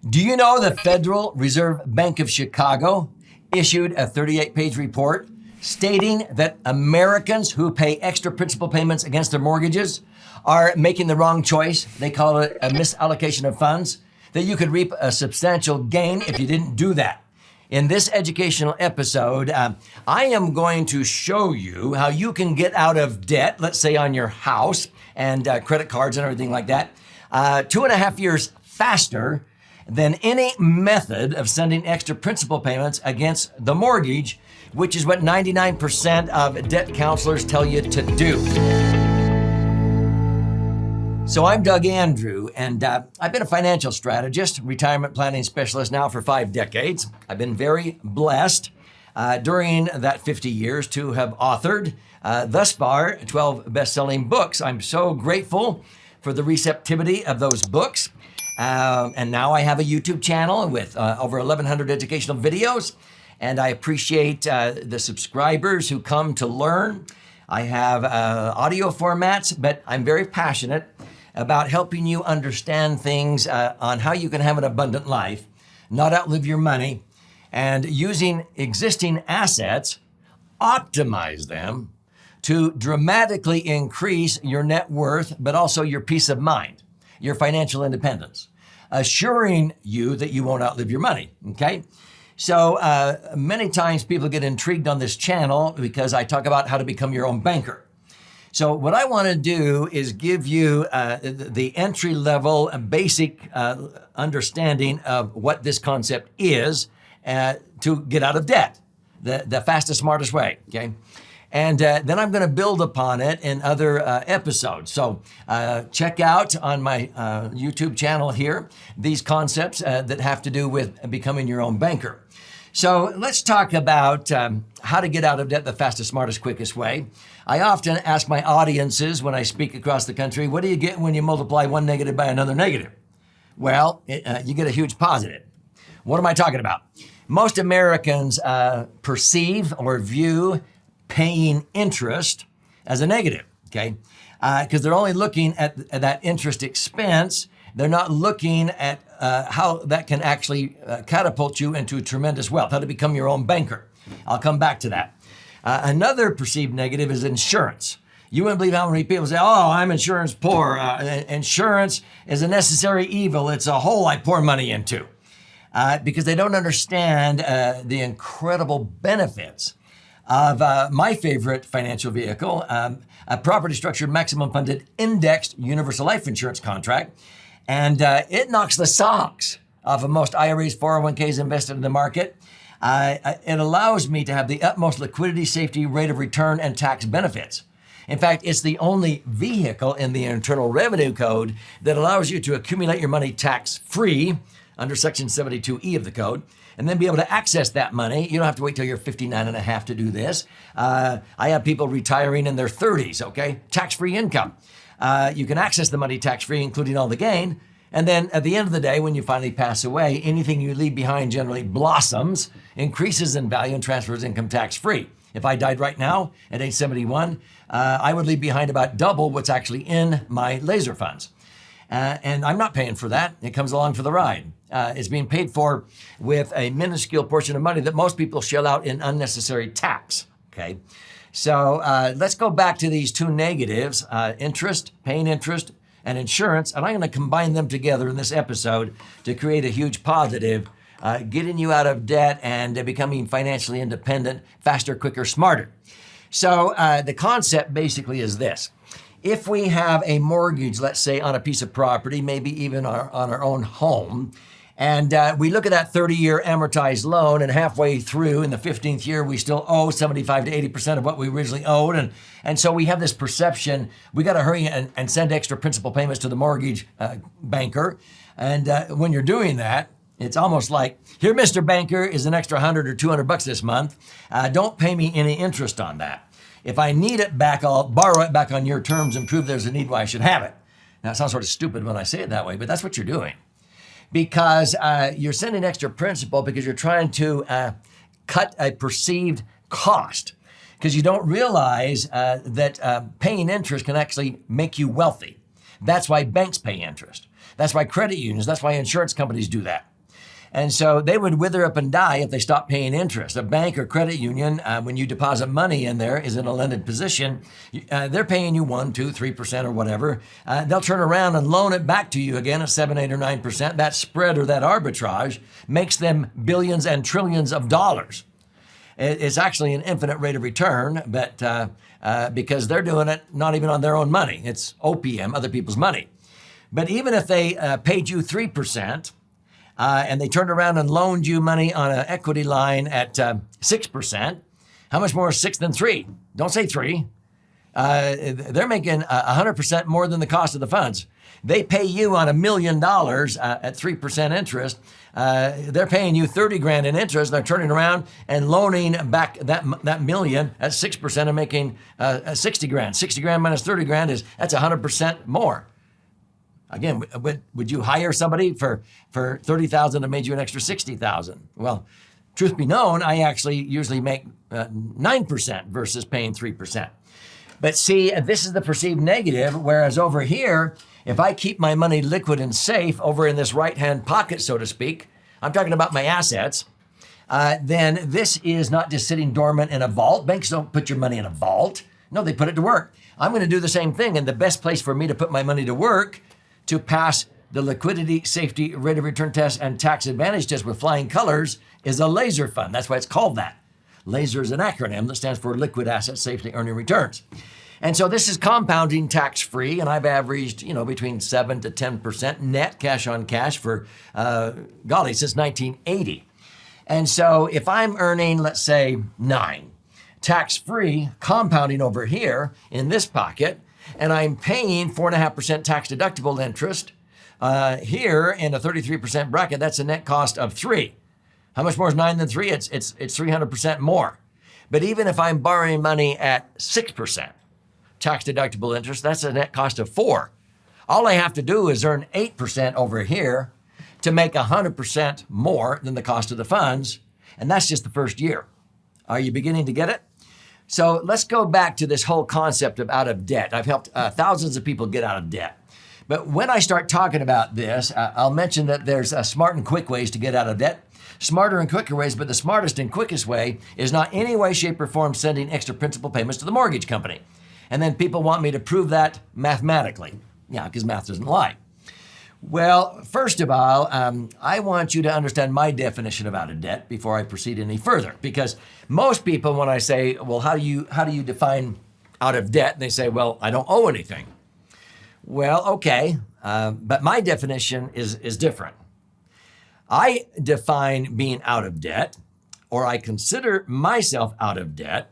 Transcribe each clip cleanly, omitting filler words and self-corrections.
Do you know the Federal Reserve Bank of Chicago issued a 38-page report stating that Americans who pay extra principal payments against their mortgages are making the wrong choice? They call it a misallocation of funds, that you could reap a substantial gain if you didn't do that. In this educational episode, I am going to show you how you can get out of debt, let's say on your house and credit cards and everything like that, 2.5 years faster than any method of sending extra principal payments against the mortgage, which is what 99% of debt counselors tell you to do. So I'm Doug Andrew, and I've been a financial strategist, retirement planning specialist now for 5 decades. I've been very blessed during that 50 years to have authored thus far 12 best-selling books. I'm so grateful for the receptivity of those books. And now I have a YouTube channel with over 1,100 educational videos, and I appreciate the subscribers who come to learn. I have audio formats, but I'm very passionate about helping you understand things on how you can have an abundant life, not outlive your money, and using existing assets, optimize them to dramatically increase your net worth, but also your peace of mind, your financial independence, assuring you that you won't outlive your money, okay? So many times people get intrigued on this channel because I talk about how to become your own banker. So what I want to do is give you the entry-level basic understanding of what this concept is to get out of debt, the fastest, smartest way, okay? And then I'm going to build upon it in other episodes. So check out on my YouTube channel here these concepts that have to do with becoming your own banker. So let's talk about how to get out of debt the fastest, smartest, quickest way. I often ask my audiences when I speak across the country, what do you get when you multiply one negative by another negative? Well, you get a huge positive. What am I talking about? Most Americans perceive or view paying interest as a negative, okay? Because they're only looking at that interest expense. They're not looking at how that can actually catapult you into tremendous wealth, how to become your own banker. I'll come back to that. Another perceived negative is insurance. You wouldn't believe how many people say, oh, I'm insurance poor. Insurance is a necessary evil. It's a hole I pour money into. Because they don't understand the incredible benefits of my favorite financial vehicle, a property structured maximum funded indexed universal life insurance contract. And it knocks the socks off of most IRAs, 401ks invested in the market. It allows me to have the utmost liquidity, safety, rate of return, and tax benefits. In fact, it's the only vehicle in the Internal Revenue Code that allows you to accumulate your money tax-free under Section 72E of the code, and then be able to access that money. You don't have to wait till you're 59 and a half to do this. I have people retiring in their 30s, okay? Tax-free income. You can access the money tax-free, including all the gain. And then at the end of the day, when you finally pass away, anything you leave behind generally blossoms, increases in value, and transfers income tax-free. If I died right now at age 71, I would leave behind about double what's actually in my laser funds. And I'm not paying for that. It comes along for the ride. It's being paid for with a minuscule portion of money that most people shell out in unnecessary tax, okay? So let's go back to these two negatives, interest, paying interest, and insurance, and I'm going to combine them together in this episode to create a huge positive, getting you out of debt and becoming financially independent, faster, quicker, smarter. So the concept basically is this. If we have a mortgage, let's say on a piece of property, maybe even on our own home, and we look at that 30-year amortized loan, and halfway through in the 15th year, we still owe 75 to 80% of what we originally owed. And so we have this perception, we got to hurry and send extra principal payments to the mortgage banker. And when you're doing that, it's almost like, here, Mr. Banker, is an extra 100 or 200 bucks this month. Don't pay me any interest on that. If I need it back, I'll borrow it back on your terms and prove there's a need why I should have it. Now, it sounds sort of stupid when I say it that way, but that's what you're doing. Because you're sending extra principal because you're trying to cut a perceived cost. Because you don't realize that paying interest can actually make you wealthy. That's why banks pay interest. That's why credit unions, that's why insurance companies do that. And so they would wither up and die if they stopped paying interest. A bank or credit union, when you deposit money in there, is in a lended position. They're paying you 1%, 2%, 3% or whatever. They'll turn around and loan it back to you again at 7%, 8%, or 9%. That spread or that arbitrage makes them billions and trillions of dollars. It's actually an infinite rate of return, but because they're doing it not even on their own money. It's OPM, other people's money. But even if they paid you 3%, and they turned around and loaned you money on an equity line at 6%, how much more is 6 than 3? Don't say 3. They're making 100% more than the cost of the funds. They pay you on $1 million at 3% interest. They're paying you 30 grand in interest. They're turning around and loaning back that million at 6% and making 60 grand. 60 grand minus 30 grand that's 100% more. Again, would you hire somebody for $30,000 that made you an extra $60,000? Well, truth be known, I actually usually make 9% versus paying 3%. But see, this is the perceived negative, whereas over here, if I keep my money liquid and safe over in this right-hand pocket, so to speak, I'm talking about my assets, then this is not just sitting dormant in a vault. Banks don't put your money in a vault. No, they put it to work. I'm going to do the same thing, and the best place for me to put my money to work to pass the liquidity, safety, rate of return test, and tax advantage test with flying colors is a laser fund. That's why it's called that. Laser is an acronym that stands for Liquid Asset Safety Earning Returns. And so this is compounding tax-free, and I've averaged, between 7 to 10% net cash on cash for, since 1980. And so if I'm earning, let's say 9, tax-free, compounding over here in this pocket, and I'm paying 4.5% tax deductible interest here in a 33% bracket, that's a net cost of 3. How much more is 9 than 3? It's 300% more. But even if I'm borrowing money at 6% tax deductible interest, that's a net cost of 4. All I have to do is earn 8% over here to make 100% more than the cost of the funds. And that's just the first year. Are you beginning to get it? So let's go back to this whole concept of out of debt. I've helped thousands of people get out of debt. But when I start talking about this, I'll mention that there's smart and quick ways to get out of debt. Smarter and quicker ways, but the smartest and quickest way is not any way, shape, or form sending extra principal payments to the mortgage company. And then people want me to prove that mathematically. Yeah, because math doesn't lie. Well, first of all, I want you to understand my definition of out of debt before I proceed any further. Because most people, when I say, well, how do you define out of debt? They say, well, I don't owe anything. Well, okay, but my definition is different. I define being out of debt, or I consider myself out of debt,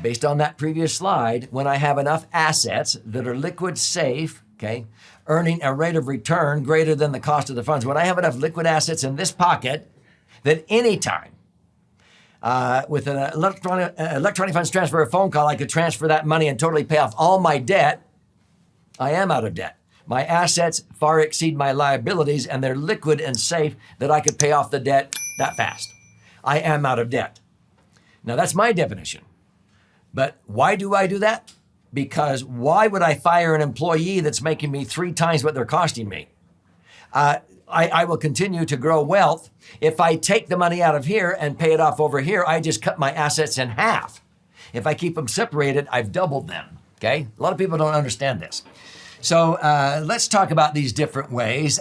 based on that previous slide, when I have enough assets that are liquid safe, okay, earning a rate of return greater than the cost of the funds. When I have enough liquid assets in this pocket that anytime with an electronic funds transfer or phone call, I could transfer that money and totally pay off all my debt, I am out of debt. My assets far exceed my liabilities, and they're liquid and safe that I could pay off the debt that fast. I am out of debt. Now, that's my definition. But why do I do that? Because why would I fire an employee that's making me 3 times what they're costing me? I will continue to grow wealth. If I take the money out of here and pay it off over here, I just cut my assets in half. If I keep them separated, I've doubled them, okay? A lot of people don't understand this. So let's talk about these different ways.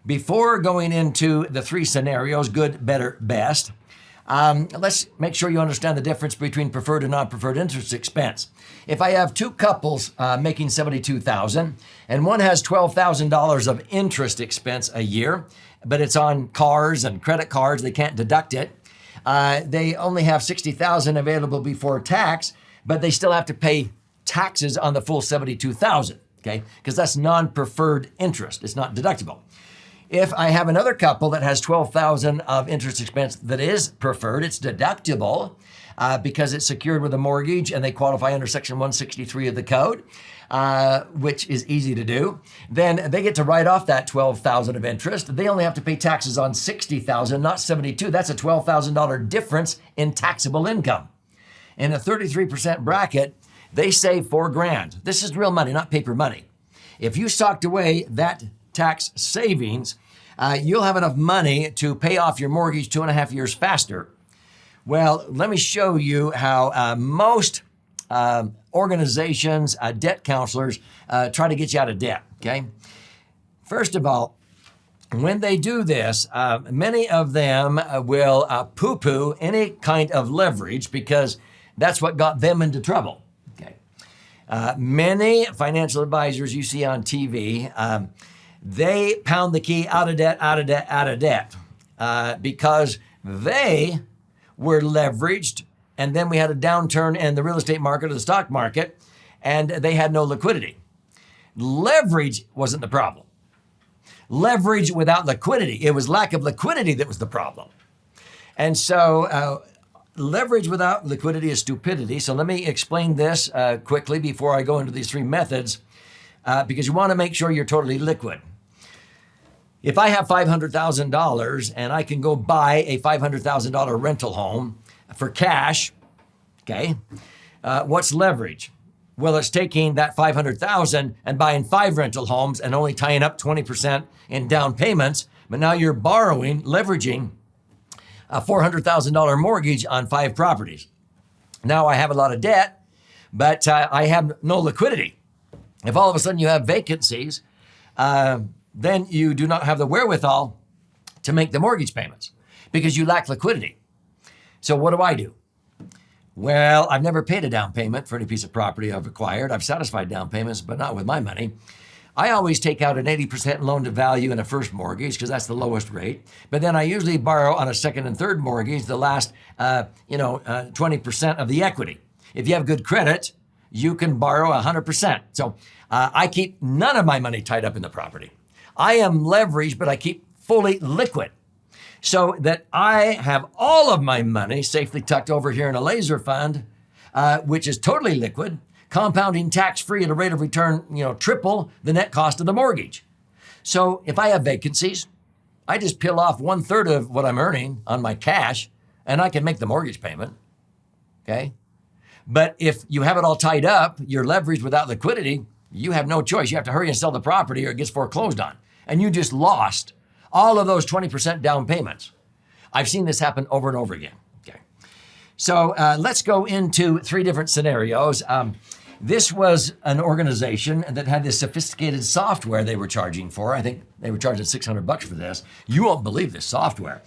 Before going into the 3 scenarios, good, better, best, let's make sure you understand the difference between preferred and non-preferred interest expense. If I have 2 couples making $72,000 and one has $12,000 of interest expense a year, but it's on cars and credit cards, they can't deduct it. They only have $60,000 available before tax, but they still have to pay taxes on the full $72,000. Okay, because that's non-preferred interest. It's not deductible. If I have another couple that has $12,000 of interest expense that is preferred, it's deductible because it's secured with a mortgage and they qualify under Section 163 of the code, which is easy to do. Then they get to write off that $12,000 of interest. They only have to pay taxes on $60,000, not $72,000. That's a $12,000 difference in taxable income. In a 33% bracket, they save $4,000. This is real money, not paper money. If you socked away that tax savings, you'll have enough money to pay off your mortgage 2.5 years faster. Well, let me show you how most organizations, debt counselors, try to get you out of debt, okay? First of all, when they do this, many of them will poo-poo any kind of leverage because that's what got them into trouble, okay? Many financial advisors you see on TV, they pound the key out of debt, out of debt, out of debt because they were leveraged, and then we had a downturn in the real estate market or the stock market, and they had no liquidity. Leverage wasn't the problem. Leverage without liquidity. It was lack of liquidity that was the problem. And so leverage without liquidity is stupidity. So let me explain this quickly before I go into these three methods, because you want to make sure you're totally liquid. If I have $500,000 and I can go buy a $500,000 rental home for cash, okay, what's leverage? Well, it's taking that $500,000 and buying 5 rental homes and only tying up 20% in down payments, but now you're borrowing, leveraging a $400,000 mortgage on 5 properties. Now I have a lot of debt, but I have no liquidity. If all of a sudden you have vacancies, then you do not have the wherewithal to make the mortgage payments because you lack liquidity. So what do? Well, I've never paid a down payment for any piece of property I've acquired. I've satisfied down payments, but not with my money. I always take out an 80% loan to value in a first mortgage because that's the lowest rate. But then I usually borrow on a second and third mortgage the last 20% of the equity. If you have good credit, you can borrow 100%. So I keep none of my money tied up in the property. I am leveraged, but I keep fully liquid so that I have all of my money safely tucked over here in a laser fund, which is totally liquid, compounding tax-free at a rate of return, triple the net cost of the mortgage. So if I have vacancies, I just peel off 1/3 of what I'm earning on my cash and I can make the mortgage payment, okay? But if you have it all tied up, you're leveraged without liquidity, you have no choice. You have to hurry and sell the property or it gets foreclosed on. And you just lost all of those 20% down payments. I've seen this happen over and over again. Okay, so let's go into 3 different scenarios. This was an organization that had this sophisticated software they were charging for. I think they were charging $600 for this. You won't believe this software.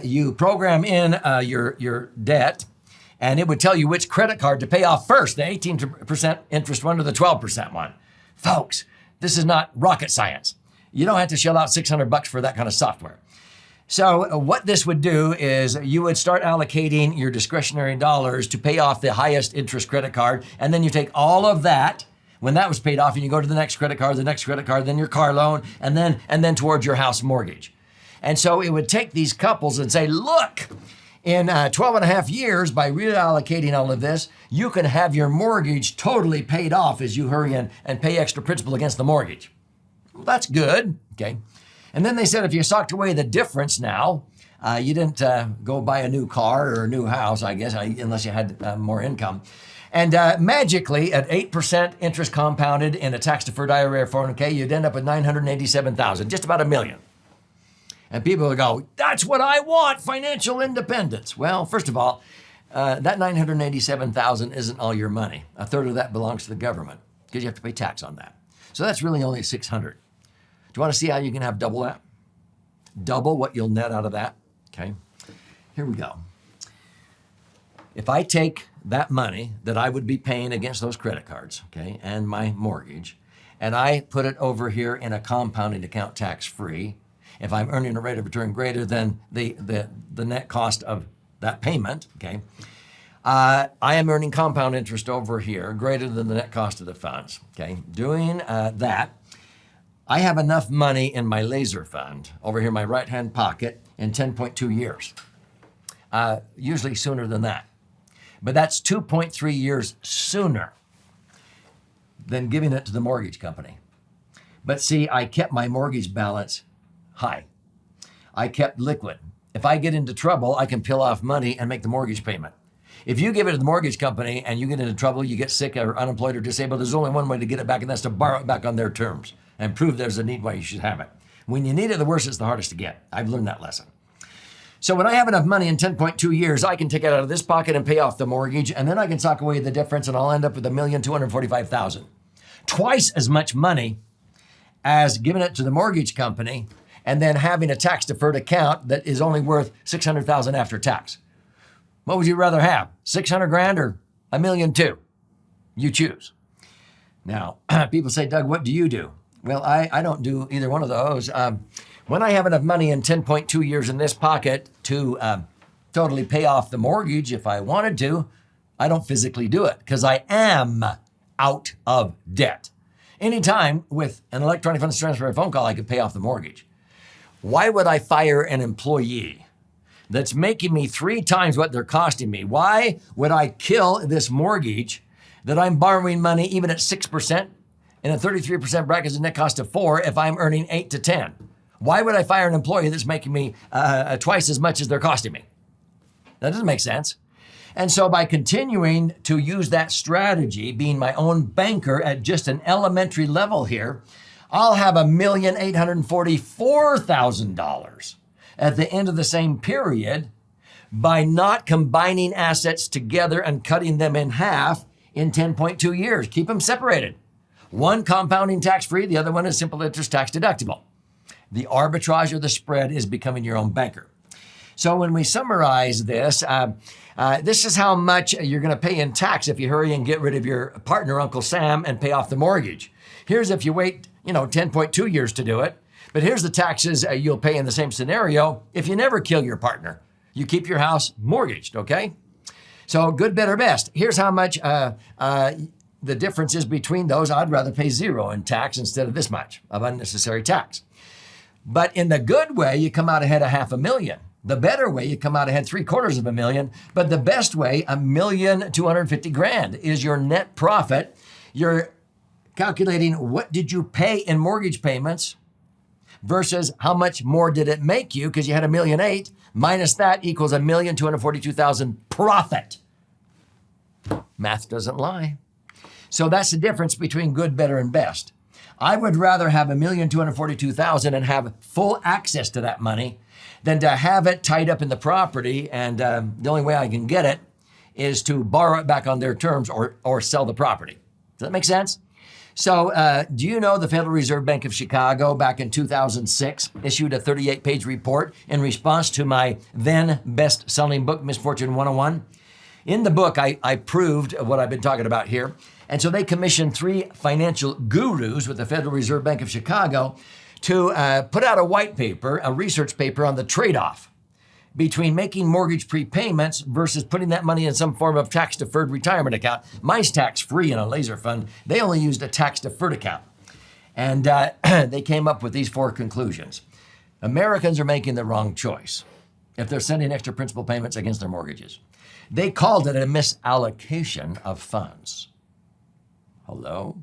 You program in your debt, and it would tell you which credit card to pay off first, the 18% interest one or the 12% one. Folks, this is not rocket science. You don't have to shell out $600 for that kind of software. So what this would do is you would start allocating your discretionary dollars to pay off the highest interest credit card, and then you take all of that when that was paid off, and you go to the next credit card, then your car loan, and then towards your house mortgage. And so it would take these couples and say, look, in 12.5 years, by reallocating all of this, you can have your mortgage totally paid off as you hurry in and pay extra principal against the mortgage. Well, that's good, okay? And then they said if you socked away the difference now, you didn't go buy a new car or a new house, I guess, unless you had more income. And magically, at 8% interest compounded in a tax-deferred IRA or 401k, you'd end up with $987,000, just about $1 million. And people will go, that's what I want, financial independence. Well, first of all, that $987,000 isn't all your money. 1/3 of that belongs to the government because you have to pay tax on that. So that's really only $600. Do you want to see how you can have double that? Double what you'll net out of that? Okay, here we go. If I take that money that I would be paying against those credit cards, okay, and my mortgage, and I put it over here in a compounding account tax-free, if I'm earning a rate of return greater than the net cost of that payment, okay, I am earning compound interest over here greater than the net cost of the funds, okay? Doing that, I have enough money in my laser fund over here in my right-hand pocket in 10.2 years, usually sooner than that. But that's 2.3 years sooner than giving it to the mortgage company. But see, I kept my mortgage balance high. I kept liquid. If I get into trouble, I can peel off money and make the mortgage payment. If you give it to the mortgage company and you get into trouble, you get sick or unemployed or disabled, there's only one way to get it back, and that's to borrow it back on their terms and prove there's a need why you should have it. When you need it the worst, it's the hardest to get. I've learned that lesson. So when I have enough money in 10.2 years, I can take it out of this pocket and pay off the mortgage, and then I can sock away the difference, and I'll end up with $1,245,000. Twice as much money as giving it to the mortgage company and then having a tax-deferred account that is only worth $600,000 after tax. What would you rather have, 600 grand or $1.2 million? You choose. Now, people say, Doug, what do you do? Well, I don't do either one of those. When I have enough money in 10.2 years in this pocket to totally pay off the mortgage, if I wanted to, I don't physically do it because I am out of debt. Anytime with an electronic funds transfer or phone call, I could pay off the mortgage. Why would I fire an employee that's making me 3 times what they're costing me? Why would I kill this mortgage that I'm borrowing money even at 6% and a 33% bracket is a net cost of 4 if I'm earning 8 to 10? Why would I fire an employee that's making me twice as much as they're costing me? That doesn't make sense. And so by continuing to use that strategy, being my own banker at just an elementary level here, I'll have $1,844,000 at the end of the same period by not combining assets together and cutting them in half in 10.2 years. Keep them separated. One compounding tax-free, the other one is simple interest tax deductible. The arbitrage or the spread is becoming your own banker. So when we summarize this, this is how much you're going to pay in tax if you hurry and get rid of your partner, Uncle Sam, and pay off the mortgage. Here's if you wait, 10.2 years to do it. But here's the taxes you'll pay in the same scenario if you never kill your partner. You keep your house mortgaged, okay? So good, better, best. Here's how much the difference is between those. I'd rather pay 0 in tax instead of this much of unnecessary tax. But in the good way, you come out ahead of $500,000. The better way, you come out ahead $750,000. But the best way, $1,250,000 is your net profit. You're calculating what did you pay in mortgage payments versus how much more did it make you because you had $1.8 million minus that equals $1,242,000 profit. Math doesn't lie. So that's the difference between good, better, and best. I would rather have $1,242,000 and have full access to that money than to have it tied up in the property. And the only way I can get it is to borrow it back on their terms or sell the property. Does that make sense? So do you know the Federal Reserve Bank of Chicago back in 2006 issued a 38-page report in response to my then best-selling book, Misfortune 101? In the book, I proved what I've been talking about here. And so they commissioned 3 financial gurus with the Federal Reserve Bank of Chicago to put out a white paper, a research paper on the trade-off between making mortgage prepayments versus putting that money in some form of tax-deferred retirement account. Mine's tax-free in a laser fund. They only used a tax-deferred account. And they came up with these 4 conclusions. Americans are making the wrong choice if they're sending extra principal payments against their mortgages. They called it a misallocation of funds. Hello?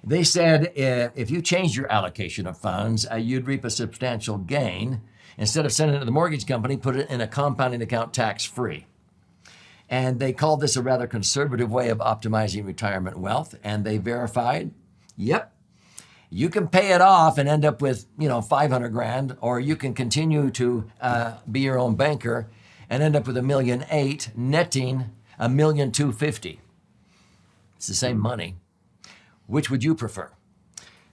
They said if you changed your allocation of funds, you'd reap a substantial gain. Instead of sending it to the mortgage company, put it in a compounding account tax-free. And they called this a rather conservative way of optimizing retirement wealth. And they verified, yep, you can pay it off and end up with, $500,000, or you can continue to be your own banker and end up with $1.8 million, netting $1,250,000. It's the same money. Which would you prefer?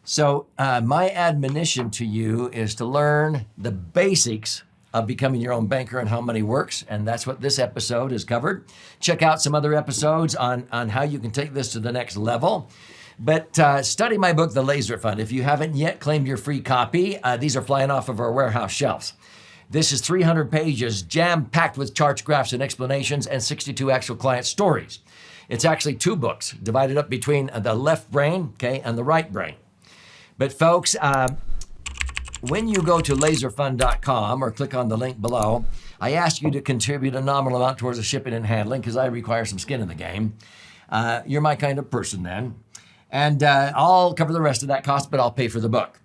So my admonition to you is to learn the basics of becoming your own banker and how money works. And that's what this episode has covered. Check out some other episodes on how you can take this to the next level. But study my book, The Laser Fund. If you haven't yet claimed your free copy, these are flying off of our warehouse shelves. This is 300 pages, jam-packed with charts, graphs, and explanations, and 62 actual client stories. It's actually 2 books divided up between the left brain, and the right brain. But folks, when you go to laserfund.com or click on the link below, I ask you to contribute a nominal amount towards the shipping and handling because I require some skin in the game. You're my kind of person then. And I'll cover the rest of that cost, but I'll pay for the book.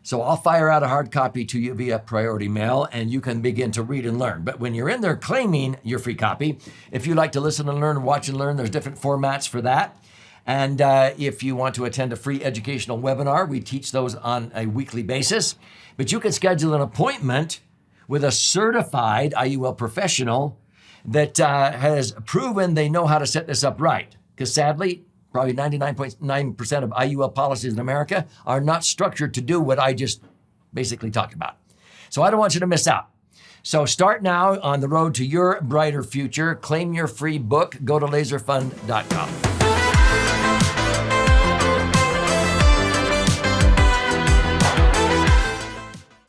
So I'll fire out a hard copy to you via priority mail, and you can begin to read and learn. But when you're in there claiming your free copy, if you like to listen and learn, watch and learn, there's different formats for that. And if you want to attend a free educational webinar, we teach those on a weekly basis. But you can schedule an appointment with a certified IUL professional that has proven they know how to set this up right. Because sadly, probably 99.9% of IUL policies in America are not structured to do what I just basically talked about. So I don't want you to miss out. So start now on the road to your brighter future. Claim your free book. Go to laserfund.com.